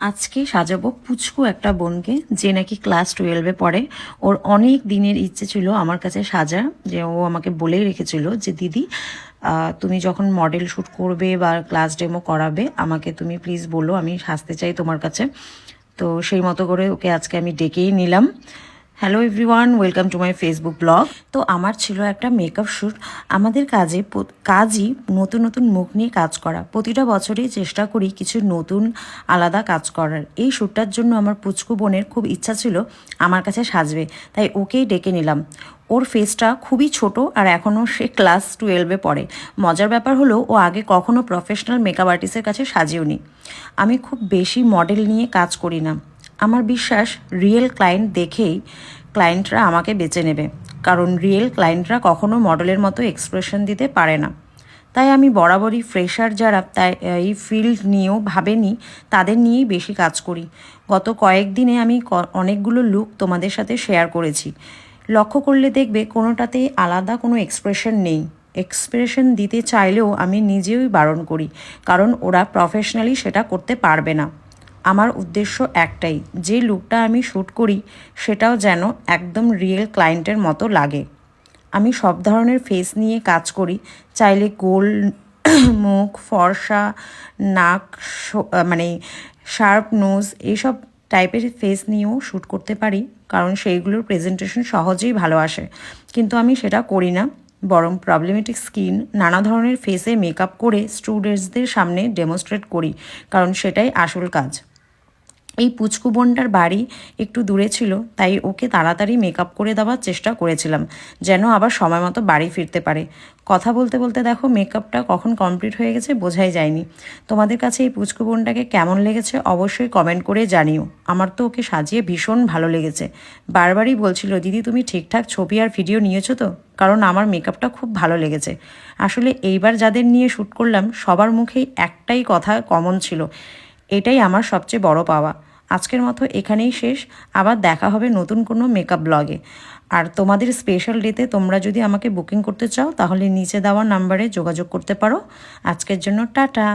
আজকে সাজাবো পুচকু একটা বোনকে, যে নাকি ক্লাস 12-এ পড়ে। ওর অনেক দিনের ইচ্ছে ছিল আমার কাছে সাজা, যে ও আমাকে বলেই রেখেছিল যে দিদি তুমি যখন মডেল শ্যুট করবে বা ক্লাস ডেমো করাবে আমাকে তুমি প্লিজ বলো, আমি সাজতে চাই তোমার কাছে। তো সেই মতো করে ওকে আজকে আমি ডেকেই নিলাম। Hello everyone, welcome to my Facebook blog. তো আমার ছিল একটা মেকআপ শ্যুট। আমাদের কাজই নতুন নতুন মুখ নিয়ে কাজ করা। প্রতিটা বছরই চেষ্টা করি কিছু নতুন আলাদা কাজ করার। এই শ্যুটটার জন্য আমার পুচকু বোনের খুব ইচ্ছা ছিল আমার কাছে সাজবে, তাই ওকেই ডেকে নিলাম। ওর ফেসটা খুবই ছোট আর এখনও সে ক্লাস 12-এ পড়ে। মজার ব্যাপার হলো ও আগে কখনো প্রফেশনাল মেকআপ আর্টিস্টের কাছে সাজিওনি। আমি খুব বেশি মডেল নিয়ে কাজ করি না। আমার বিশ্বাস রিয়েল ক্লায়েন্ট দেখেই ক্লায়েন্টরা আমাকে বেছে নেবে, কারণ রিয়েল ক্লায়েন্টরা কখনো মডেলের মতো এক্সপ্রেশন দিতে পারে না। তাই আমি বরাবরই ফ্রেশার যারা তাই এই ফিল্ড নিয়েও ভাবেনি তাদের নিয়েই বেশি কাজ করি। গত কয়েকদিনে আমি অনেকগুলো লুক তোমাদের সাথে শেয়ার করেছি। লক্ষ্য করলে দেখবে কোনোটাতেই আলাদা কোনো এক্সপ্রেশন নেই। এক্সপ্রেশন দিতে চাইলেও আমি নিজেই বারণ করি, কারণ ওরা প্রফেশনালি সেটা করতে পারবে না। আমার উদ্দেশ্য একটাই, যে লুকটা আমি শ্যুট করি সেটাও যেন একদম রিয়েল ক্লায়েন্টের মতো লাগে। আমি সব ধরনের ফেস নিয়ে কাজ করি। চাইলে গোল মুখ, ফর্সা, নাক, মানে শার্প নোজ, এইসব টাইপের ফেস নিয়েও শ্যুট করতে পারি, কারণ সেইগুলোর প্রেজেন্টেশন সহজেই ভালো আসে। কিন্তু আমি সেটা করি না, বরং প্রবলেমেটিক স্কিন, নানা ধরনের ফেসে মেকআপ করে স্টুডেন্টসদের সামনে ডেমনস্ট্রেট করি, কারণ সেটাই আসল কাজ। এই পুচকু বোনটার বাড়ি একটু দূরে ছিল, তাই ওকে তাড়াতাড়ি মেকআপ করে দেওয়ার চেষ্টা করেছিলাম, যেন আবার সময় মতো বাড়ি ফিরতে পারে। কথা বলতে বলতে দেখো মেকআপটা কখন কমপ্লিট হয়ে গেছে বোঝাই যায়নি। তোমাদের কাছে এই পুচকু বোনটাকে কেমন লেগেছে অবশ্যই কমেন্ট করে জানিও। আমার তো ওকে সাজিয়ে ভীষণ ভালো লেগেছে। বারবারই বলছিল, দিদি তুমি ঠিকঠাক ছবি আর ভিডিও নিয়েছো তো, কারণ আমার মেকআপটা খুব ভালো লেগেছে। আসলে এইবার যাদের নিয়ে শ্যুট করলাম সবার মুখেই একটাই কথা কমন ছিল, এটাই আমার সবচেয়ে বড় পাওয়া। আজকের মতো এখানেই শেষ। আবার দেখা হবে নতুন কোনো মেকআপ ব্লগে। আর তোমাদের স্পেশাল ডেতে তোমরা যদি আমাকে বুকিং করতে চাও তাহলে নিচে দেওয়া নাম্বারে যোগাযোগ করতে পারো। আজকের জন্য টাটা।